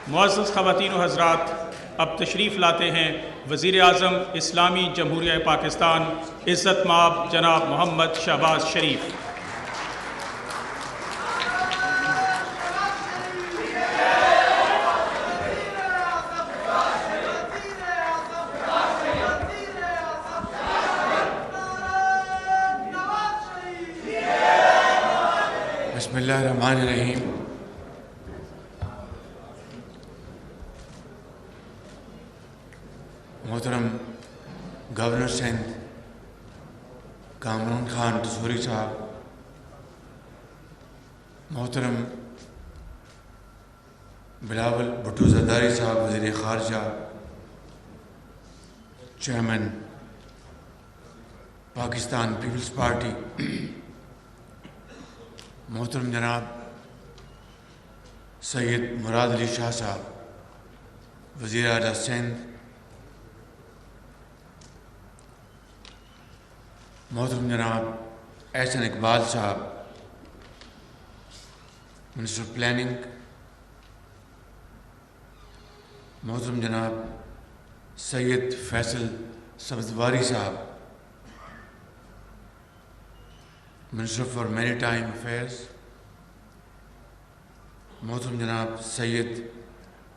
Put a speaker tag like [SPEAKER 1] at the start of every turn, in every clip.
[SPEAKER 1] معزز خواتین و حضرات، اب تشریف لاتے ہیں وزیر اعظم اسلامی جمہوریہ پاکستان عزت مآب جناب محمد شہباز شریف۔
[SPEAKER 2] بسم اللہ الرحمن الرحیم۔ محترم گورنر سندھ کامران خان ٹسوری صاحب، محترم بلاول بھٹو زرداری صاحب وزیر خارجہ، چیئرمین پاکستان پیپلز پارٹی، محترم جناب سید مراد علی شاہ صاحب وزیر اعلیٰ سندھ، محترم جناب احسن اقبال صاحب منسٹر پلاننگ، محترم جناب سید فیصل سبزواری صاحب minister for maritime affairs, محترم جناب Syed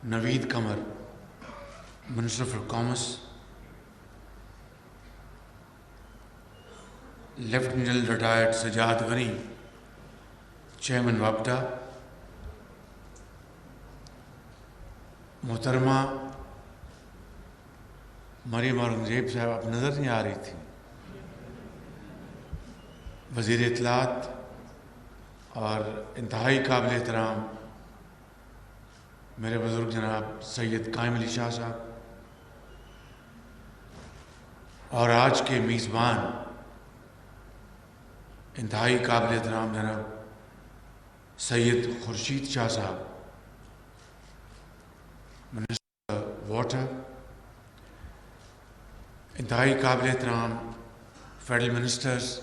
[SPEAKER 2] Naveed Qamar minister for commerce, lieutenant general retired Sajjad Ghani chairman وابڈا، محترمہ مریم اورنگزیب صاحب اب نظر نہیں آ رہی تھی، وزیر اطلاعات اور انتہائی قابل احترام میرے بزرگ جناب سید قائم علی شاہ صاحب، اور آج کے میزبان انتہائی قابل احترام جناب سید خورشید شاہ صاحب منسٹر واٹر، انتہائی قابل احترام federal ministers,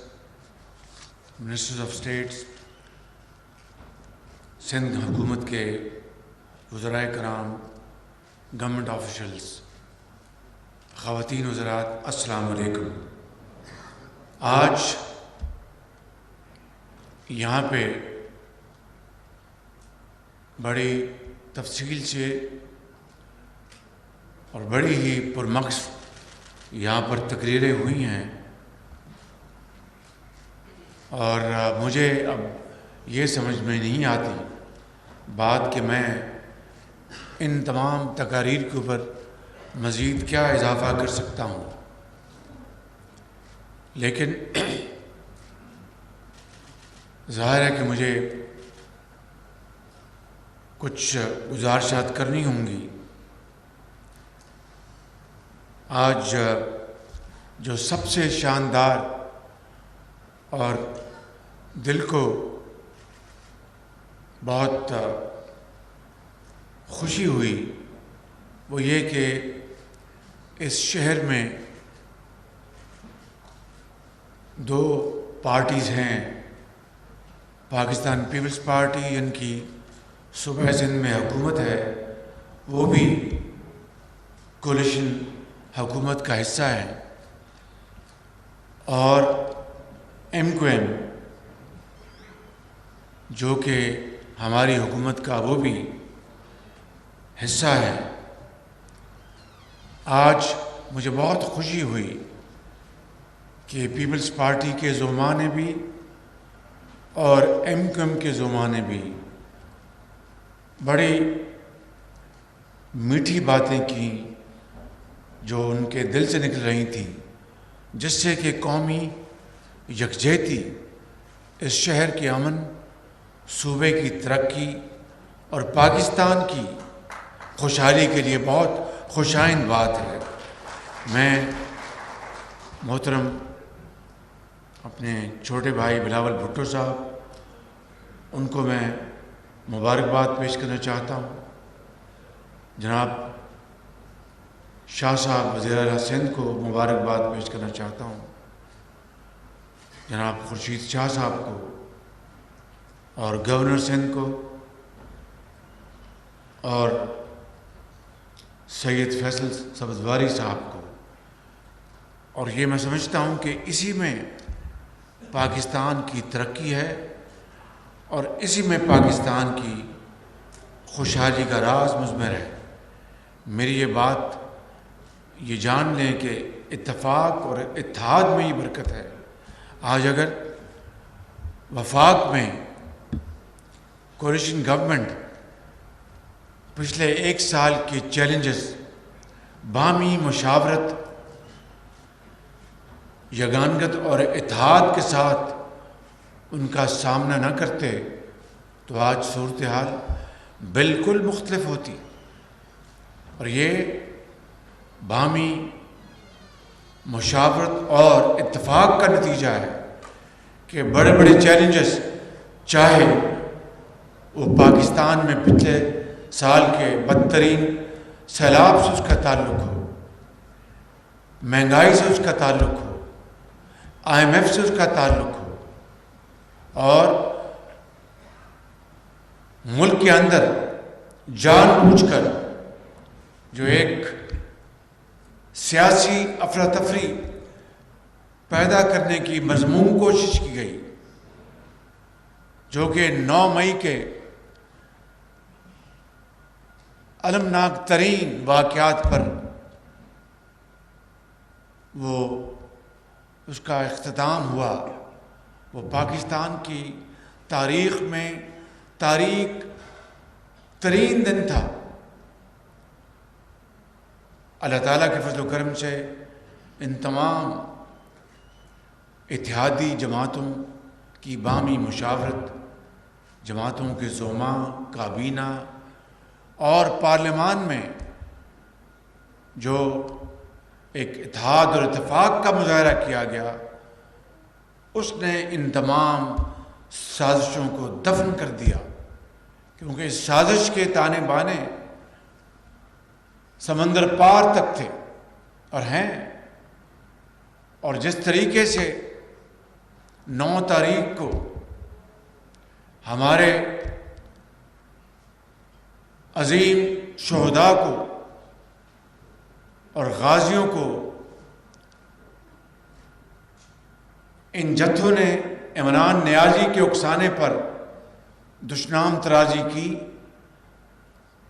[SPEAKER 2] ministers of states, Sindh حکومت کے وزرائے کرام، گورنمنٹ آفیشلز، خواتین وزرات، السلام علیکم۔ آج یہاں پہ بڑی تفصیل سے اور بڑی ہی پرمقصد یہاں پر تقریریں ہوئی ہیں، اور مجھے اب یہ سمجھ میں نہیں آتی بات کہ میں ان تمام تقاریر کے اوپر مزید کیا اضافہ کر سکتا ہوں، لیکن ظاہر ہے کہ مجھے کچھ گزارشات کرنی ہوں گی۔ آج جو سب سے شاندار اور دل کو بہت خوشی ہوئی وہ یہ کہ اس شہر میں دو پارٹیز ہیں، پاکستان پیپلز پارٹی جن کی صوبہ سندھ میں حکومت ہے، وہ بھی کولیشن حکومت کا حصہ ہے، اور ایم کیو ایم جو کہ ہماری حکومت کا وہ بھی حصہ ہے۔ آج مجھے بہت خوشی ہوئی کہ پیپلز پارٹی کے زعماء نے بھی اور ایم کیو ایم کے زعماء نے بھی بڑی میٹھی باتیں کی جو ان کے دل سے نکل رہی تھیں، جس سے کہ قومی یکجہتی، اس شہر کے امن، صوبے کی ترقی اور پاکستان کی خوشحالی کے لیے بہت خوشائند بات ہے۔ میں محترم اپنے چھوٹے بھائی بلاول بھٹو صاحب ان کو میں مبارکباد پیش کرنا چاہتا ہوں، جناب شاہ صاحب وزیر اعلیٰ سندھ کو مبارکباد پیش کرنا چاہتا ہوں، جناب خورشید شاہ صاحب کو اور گورنر سندھ کو اور سید فیصل سبزواری صاحب کو، اور یہ میں سمجھتا ہوں کہ اسی میں پاکستان کی ترقی ہے اور اسی میں پاکستان کی خوشحالی کا راز مضمر ہے۔ میری یہ بات یہ جان لیں کہ اتفاق اور اتحاد میں ہی برکت ہے۔ آج اگر وفاق میں کولیشن گورنمنٹ پچھلے 1 سال کے چیلنجز باہمی مشاورت، یگانگت اور اتحاد کے ساتھ ان کا سامنا نہ کرتے تو آج صورتحال بالکل مختلف ہوتی، اور یہ باہمی مشاورت اور اتفاق کا نتیجہ ہے کہ بڑے بڑے چیلنجز، چاہے وہ پاکستان میں پچھلے سال کے بدترین سیلاب سے اس کا تعلق ہو، مہنگائی سے اس کا تعلق ہو، IMF سے اس کا تعلق ہو، اور ملک کے اندر جان بوجھ کر جو ایک سیاسی افراتفری پیدا کرنے کی مذموم کوشش کی گئی، جو کہ 9 مئی کے المناک ترین واقعات پر وہ اس کا اختتام ہوا، وہ پاکستان کی تاریخ میں تاریک ترین دن تھا۔ اللہ تعالیٰ کے فضل و کرم سے ان تمام اتحادی جماعتوں کی باہمی مشاورت، جماعتوں کے زعما، کابینہ اور پارلیمان میں جو ایک اتحاد اور اتفاق کا مظاہرہ کیا گیا، اس نے ان تمام سازشوں کو دفن کر دیا، کیونکہ اس سازش کے تانے بانے سمندر پار تک تھے اور ہیں، اور جس طریقے سے 9 تاریخ کو ہمارے عظیم شہداء کو اور غازیوں کو ان جتھوں نے عمران نیازی کے اکسانے پر دشنام ترازی کی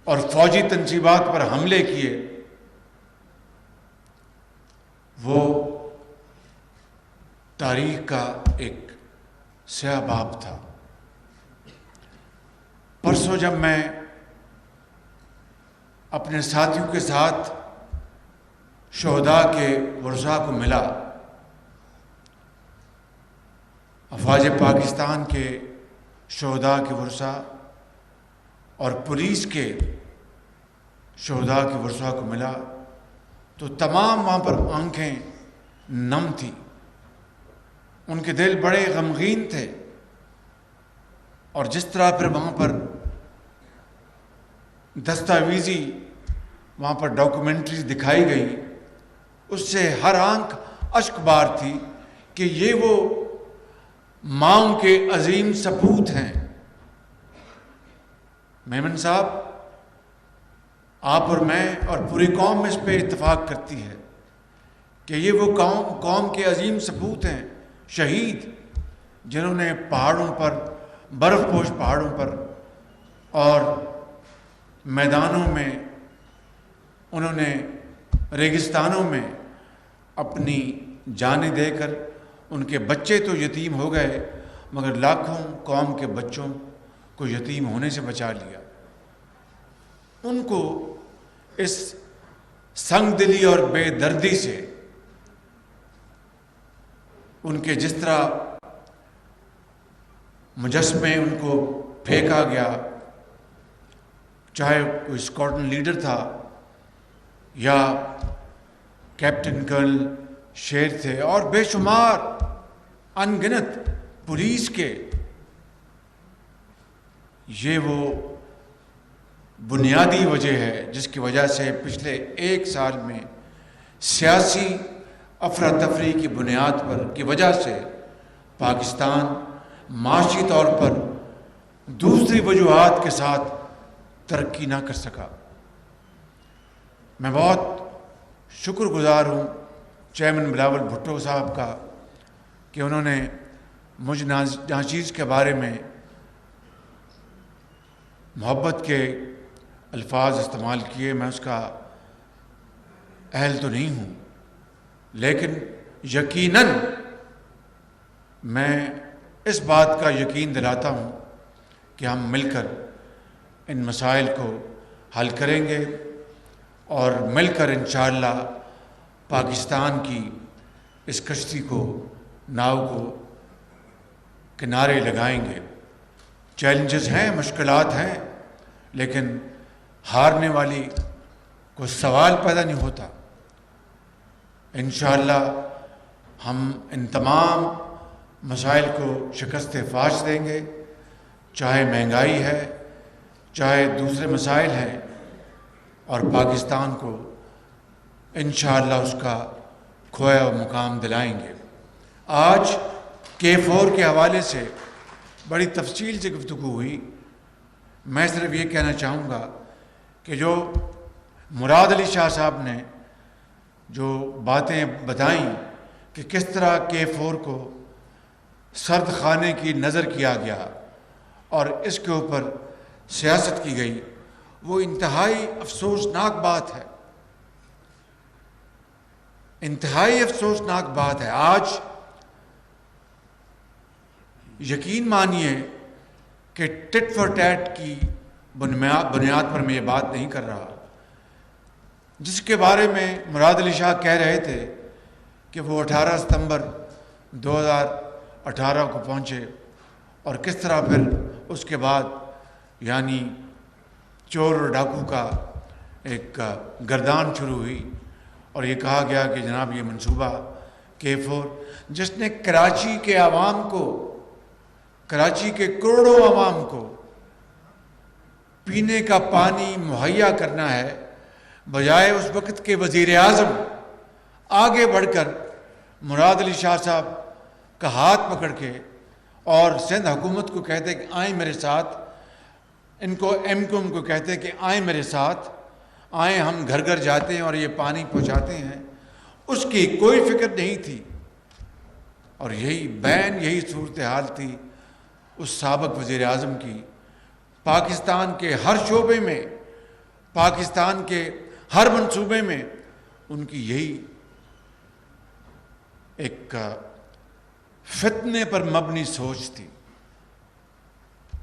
[SPEAKER 2] اور فوجی تنصیبات پر حملے کیے، وہ تاریخ کا ایک سیاہ باب تھا۔ پرسوں جب میں اپنے ساتھیوں کے ساتھ شہداء کے ورثاء کو ملا، افواج پاکستان کے شہداء کے ورثاء اور پولیس کے شہداء کے ورثاء کو ملا، تو تمام وہاں پر آنکھیں نم تھیں، ان کے دل بڑے غمگین تھے، اور جس طرح پھر وہاں پر دستاویزی وہاں پر ڈاکومنٹریز دکھائی گئی، اس سے ہر آنکھ اشک بار تھی کہ یہ وہ ماؤں کے عظیم سپوت ہیں۔ میمن صاحب، آپ اور میں اور پوری قوم اس پہ اتفاق کرتی ہے کہ یہ وہ قوم کے عظیم سپوت ہیں، شہید، جنہوں نے پہاڑوں پر، برف پوش پہاڑوں پر اور میدانوں میں، انہوں نے ریگستانوں میں اپنی جانیں دے کر، ان کے بچے تو یتیم ہو گئے مگر لاکھوں قوم کے بچوں کو یتیم ہونے سے بچا لیا۔ ان کو اس سنگ دلی اور بے دردی سے، ان کے جس طرح مجسمے ان کو پھینکا گیا، چاہے کوئی اسکواڈرن لیڈر تھا یا کیپٹن کرنل شیر تھے اور بے شمار ان گنت پولیس کے، یہ وہ بنیادی وجہ ہے جس کی وجہ سے پچھلے 1 سال میں سیاسی افراتفری کی بنیاد پر کی وجہ سے پاکستان معاشی طور پر دوسری وجوہات کے ساتھ ترقی نہ کر سکا۔ میں بہت شکر گزار ہوں چیئرمین بلاول بھٹو صاحب کا کہ انہوں نے مجھ ناچیز کے بارے میں محبت کے الفاظ استعمال کیے. میں اس کا اہل تو نہیں ہوں، لیکن یقیناً میں اس بات کا یقین دلاتا ہوں کہ ہم مل کر ان مسائل کو حل کریں گے اور مل کر انشاءاللہ پاکستان کی اس کشتی کو، ناؤ کو کنارے لگائیں گے. چیلنجز ہیں، مشکلات ہیں، لیکن ہارنے والی کوئی سوال پیدا نہیں ہوتا. انشاءاللہ ہم ان تمام مسائل کو شکست فاش دیں گے، چاہے مہنگائی ہے، چاہے دوسرے مسائل ہیں، اور پاکستان کو انشاءاللہ اس کا کھویا ہوا مقام دلائیں گے. آج K4 کے حوالے سے بڑی تفصیل سے گفتگو ہوئی. میں صرف یہ کہنا چاہوں گا کہ جو مراد علی شاہ صاحب نے جو باتیں بتائیں کہ کس طرح K4 کو سرد خانے کی نظر کیا گیا اور اس کے اوپر سیاست کی گئی، وہ انتہائی افسوسناک بات ہے. انتہائی افسوسناک بات ہے. آج یقین مانیے کہ ٹٹ فار ٹیٹ کی بنیاد پر میں یہ بات نہیں کر رہا. جس کے بارے میں مراد علی شاہ کہہ رہے تھے کہ وہ 18 ستمبر 2018 کو پہنچے اور کس طرح پھر اس کے بعد یعنی چور اور ڈاکو کا ایک گردان شروع ہوئی اور یہ کہا گیا کہ جناب یہ منصوبہ K4 جس نے کراچی کے عوام کو، کراچی کے کروڑوں عوام کو پینے کا پانی مہیا کرنا ہے، بجائے اس وقت کے وزیر اعظم آگے بڑھ کر مراد علی شاہ صاحب کا ہاتھ پکڑ کے اور سندھ حکومت کو کہتے کہ آئیں میرے ساتھ، ان کو MCOM کو کہتے کہ آئیں میرے ساتھ، آئیں ہم گھر گھر جاتے ہیں اور یہ پانی پہنچاتے ہیں. اس کی کوئی فکر نہیں تھی. اور یہی صورتحال تھی اس سابق وزیر اعظم کی. پاکستان کے ہر شعبے میں، پاکستان کے ہر منصوبے میں ان کی یہی ایک فتنے پر مبنی سوچ تھی،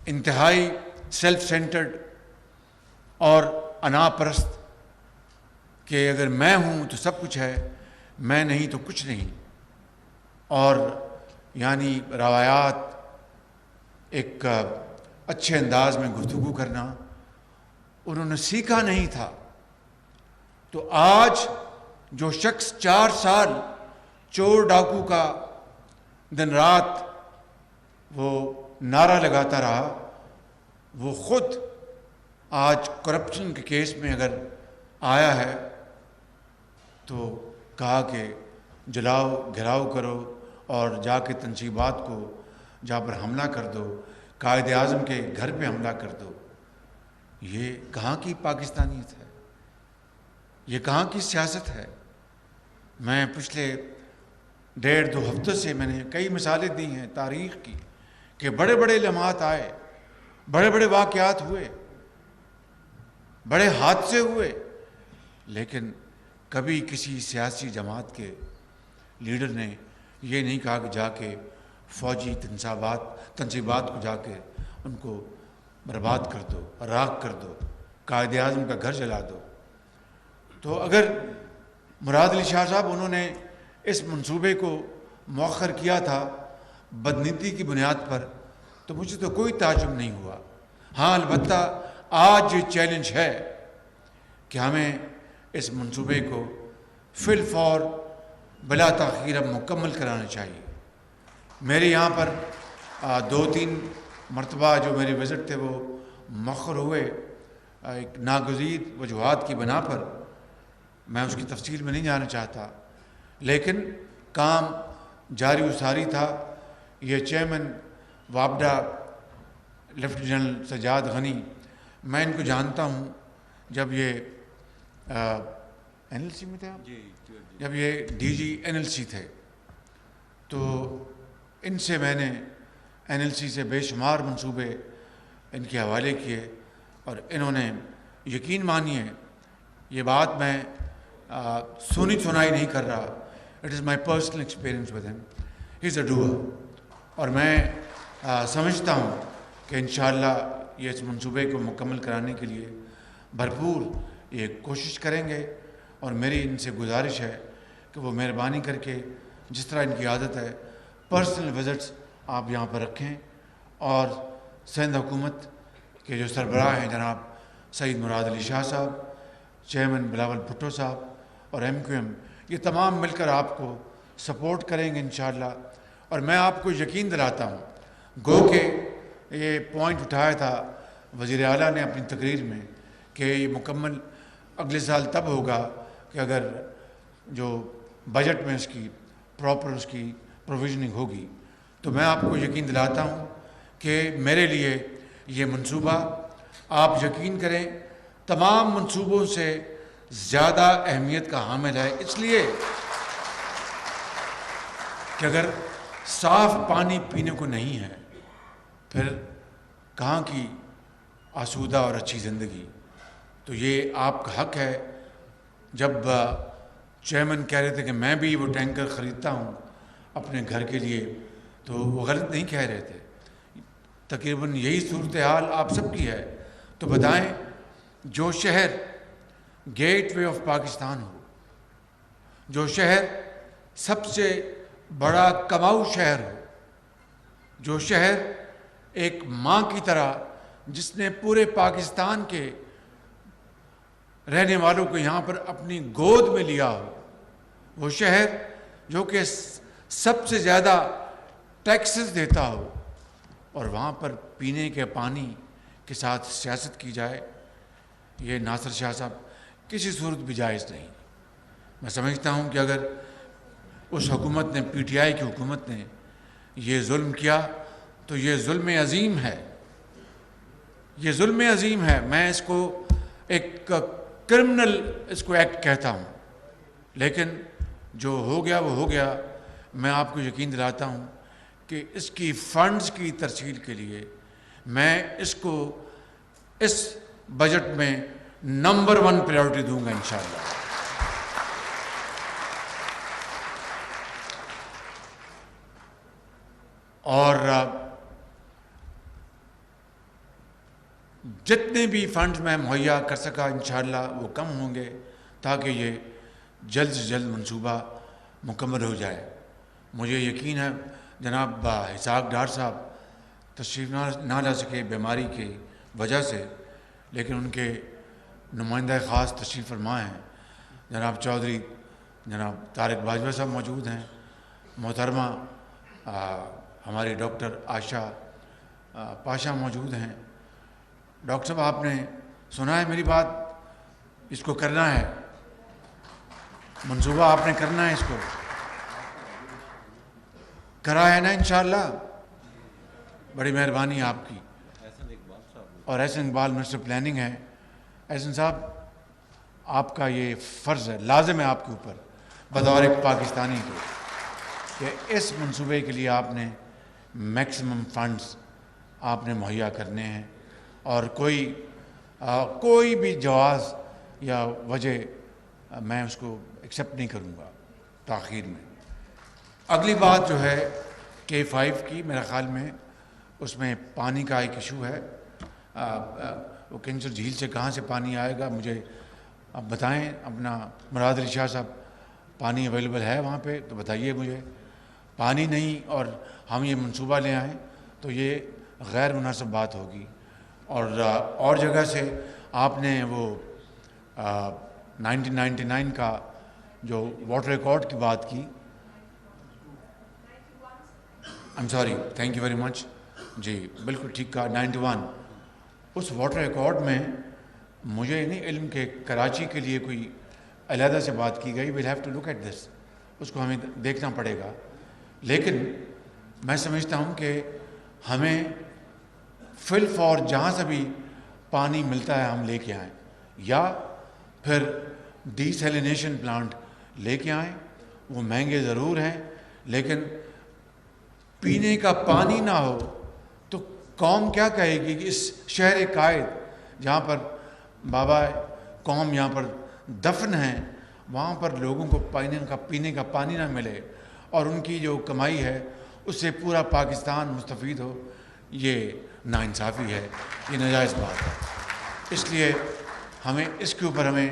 [SPEAKER 2] انتہائی سیلف سینٹرڈ اور انا پرست کہ اگر میں ہوں تو سب کچھ ہے، میں نہیں تو کچھ نہیں. اور یعنی روایات، ایک اچھے انداز میں گفتگو کرنا انہوں نے سیکھا نہیں تھا. تو آج جو شخص 4 سال چور ڈاکو کا دن رات وہ نعرہ لگاتا رہا، وہ خود آج کرپشن کے کیس میں اگر آیا ہے تو کہا کہ جلاؤ گھراؤ کرو اور جا کے تنصیبات کو جہاں پر حملہ کر دو، قائد اعظم کے گھر پہ حملہ کر دو. یہ کہاں کی پاکستانیت ہے؟ یہ کہاں کی سیاست ہے؟ میں پچھلے 1.5-2 ہفتوں سے میں نے کئی مثالیں دی ہیں تاریخ کی کہ بڑے بڑے لمحات آئے، بڑے بڑے واقعات ہوئے، بڑے حادثے ہوئے، لیکن کبھی کسی سیاسی جماعت کے لیڈر نے یہ نہیں کہا کہ جا کے فوجی تنصیبات کو جا کے ان کو برباد کر دو، راکھ کر دو، قائد اعظم کا گھر جلا دو. تو اگر مراد علی شاہ صاحب انہوں نے اس منصوبے کو مؤخر کیا تھا بدنیتی کی بنیاد پر تو مجھے تو کوئی تعجب نہیں ہوا. ہاں البتہ آج یہ چیلنج ہے کہ ہمیں اس منصوبے کو فی الفور بلا تاخیر اب مکمل کرانا چاہیے. میرے یہاں پر 2-3 مرتبہ جو میرے وزٹ تھے وہ مؤخر ہوئے ایک ناگزیر وجوہات کی بنا پر. میں اس کی تفصیل میں نہیں جانا چاہتا، لیکن کام جاری و ساری تھا. یہ چیئرمین وابڈا لیفٹیننٹ جنرل سجاد غنی، میں ان کو جانتا ہوں. جب یہ NLC میں تھے آپ؟ جب یہ DG NLC تھے تو ان سے میں نے NLC سے بے شمار منصوبے ان کے حوالے کیے اور انہوں نے یقین مانیے یہ بات میں سنی سنائی نہیں کر رہا. It is my personal experience with ہم. ہی از اے ڈوئر. اور میں سمجھتا ہوں کہ انشاءاللہ یہ اس منصوبے کو مکمل کرانے کے لیے بھرپور یہ کوشش کریں گے. اور میری ان سے گزارش ہے کہ وہ مہربانی کر کے جس طرح ان کی عادت ہے پرسنل وزٹس آپ یہاں پر رکھیں. اور سندھ حکومت کے جو سربراہ ہیں جناب سعید مراد علی شاہ صاحب, چیئرمین بلاول بھٹو صاحب اور MQM, یہ تمام مل کر آپ کو سپورٹ کریں گے انشاءاللہ. اور میں آپ کو یقین دلاتا ہوں, گو کہ یہ پوائنٹ اٹھایا تھا وزیر اعلیٰ نے اپنی تقریر میں کہ یہ مکمل اگلے سال تب ہوگا کہ اگر جو بجٹ میں اس کی پراپر اس کی پروویژننگ ہوگی. تو میں آپ کو یقین دلاتا ہوں کہ میرے لیے یہ منصوبہ, آپ یقین کریں, تمام منصوبوں سے زیادہ اہمیت کا حامل ہے. اس لیے کہ اگر صاف پانی پینے کو نہیں ہے پھر کہاں کی آسودہ اور اچھی زندگی. تو یہ آپ کا حق ہے. جب چیئرمین کہہ رہے تھے کہ میں بھی وہ ٹینکر خریدتا ہوں اپنے گھر کے لیے, تو وہ غلط نہیں کہہ رہے تھے. تقریباً یہی صورتحال آپ سب کی ہے. تو بتائیں, جو شہر گیٹ وے آف پاکستان ہو, جو شہر سب سے بڑا کماؤ شہر ہو, جو شہر ایک ماں کی طرح جس نے پورے پاکستان کے رہنے والوں کو یہاں پر اپنی گود میں لیا ہو, وہ شہر جو کہ سب سے زیادہ ٹیکسز دیتا ہو, اور وہاں پر پینے کے پانی کے ساتھ سیاست کی جائے, یہ ناصر شاہ صاحب کسی صورت بھی جائز نہیں. میں سمجھتا ہوں کہ اگر اس حکومت نے PTI کی حکومت نے یہ ظلم کیا تو یہ ظلم عظیم ہے. یہ ظلم عظیم ہے. میں اس کو ایک کرمنل اس کو ایکٹ کہتا ہوں, لیکن جو ہو گیا وہ ہو گیا. میں آپ کو یقین دلاتا ہوں کہ اس کی فنڈز کی ترسیل کے لیے میں اس کو اس بجٹ میں نمبر 1 پریورٹی دوں گا انشاءاللہ. اور جتنے بھی فنڈز میں مہیا کر سکا انشاءاللہ وہ کم ہوں گے تاکہ یہ جلد سے جلد منصوبہ مکمل ہو جائے. مجھے یقین ہے جناب اسحاق ڈار صاحب تشریف نہ لا سکے بیماری کی وجہ سے, لیکن ان کے نمائندہ خاص تشریف فرما ہیں. جناب چودھری جناب طارق باجوہ صاحب موجود ہیں. محترمہ ہماری ڈاکٹر عائشہ پاشا موجود ہیں. ڈاکٹر صاحب آپ نے سنا ہے میری بات, اس کو کرنا ہے, منصوبہ آپ نے کرنا ہے, اس کو کرا ہے نا انشاءاللہ. بڑی مہربانی آپ کی. اور احسن اقبال منسٹر پلاننگ ہے. احسن صاحب آپ کا یہ فرض ہے, لازم ہے آپ کے اوپر بطور ایک پاکستانی کے کہ اس منصوبے کے لیے آپ نے میکسیمم فنڈز آپ نے مہیا کرنے ہیں, اور کوئی بھی جواز یا وجہ میں اس کو ایکسیپٹ نہیں کروں گا تاخیر میں. اگلی بات جو ہے K5 کی, میرا خیال میں اس میں پانی کا ایک ایشو ہے. وہ کنچر جھیل سے کہاں سے پانی آئے گا مجھے اب بتائیں. اپنا مراد علی شاہ صاحب, پانی اویلیبل ہے وہاں پہ تو بتائیے مجھے. پانی نہیں اور ہم یہ منصوبہ لے آئیں تو یہ غیر مناسب بات ہوگی. اور جگہ سے آپ نے وہ 1999 کا جو واٹر ریکارڈ کی بات کی, I'm sorry, thank you very much. جی بالکل ٹھیک کہا, 91. اس واٹر ریکارڈ میں مجھے نہیں علم کہ کراچی کے لیے کوئی علیحدہ سے بات کی گئی. we'll have to look at this. اس کو ہمیں دیکھنا پڑے گا. لیکن میں سمجھتا ہوں کہ ہمیں فل فور جہاں سے بھی پانی ملتا ہے ہم لے کے آئیں, یا پھر ڈیسیلینیشن پلانٹ لے کے آئیں. وہ مہنگے ضرور ہیں لیکن پینے کا پانی نہ ہو تو قوم کیا کہے گی کہ اس شہر قائد جہاں پر بابا قوم یہاں پر دفن ہیں وہاں پر لوگوں کو پینے کا پانی نہ ملے اور ان کی جو کمائی ہے اس سے پورا پاکستان مستفید ہو. یہ ناانصافی ہے, یہ ناجائز بات ہے. اس لیے ہمیں اس کے اوپر ہمیں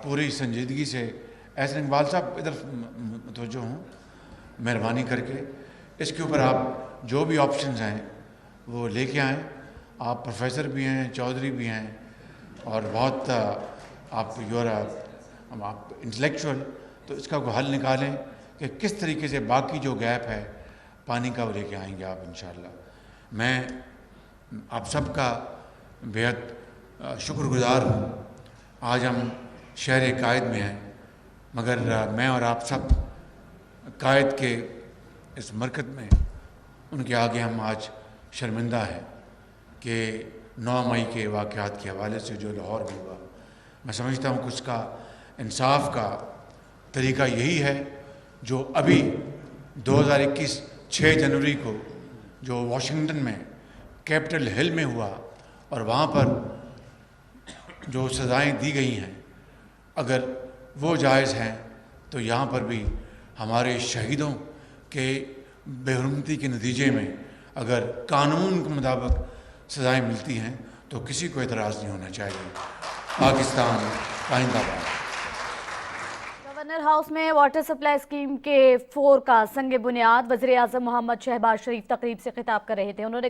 [SPEAKER 2] پوری سنجیدگی سے احسن اقبال صاحب ادھر متوجہ ہوں, مہربانی کر کے اس کے اوپر آپ جو بھی آپشنز ہیں وہ لے کے آئیں. آپ پروفیسر بھی ہیں, چودھری بھی ہیں اور بہت آپ آپ انٹلیکچوئل, تو اس کا کوئی حل نکالیں کہ کس طریقے سے باقی جو گیپ ہے پانی کا وہ لے کے آئیں گے آپ انشاءاللہ. میں آپ سب کا بہت شکر گزار ہوں. آج ہم شہر قائد میں ہیں مگر میں اور آپ سب قائد کے اس مرکز میں ان کے آگے ہم آج شرمندہ ہیں کہ 9 مئی کے واقعات کے حوالے سے جو لاہور میں ہوا. میں سمجھتا ہوں کہ اس کا انصاف کا طریقہ یہی ہے جو ابھی 2021 6 جنوری کو جو واشنگٹن میں کیپٹل ہل میں ہوا اور وہاں پر جو سزائیں دی گئی ہیں اگر وہ جائز ہیں تو یہاں پر بھی ہمارے شہیدوں کے بے حرمتی کے نتیجے میں اگر قانون کے مطابق سزائیں ملتی ہیں تو کسی کو اعتراض نہیں ہونا چاہیے. پاکستان آئندہ باد.
[SPEAKER 3] گورنر ہاؤس میں واٹر سپلائی اسکیم کے 4 کا سنگ بنیاد. وزیر اعظم محمد شہباز شریف تقریب سے خطاب کر رہے تھے. انہوں نے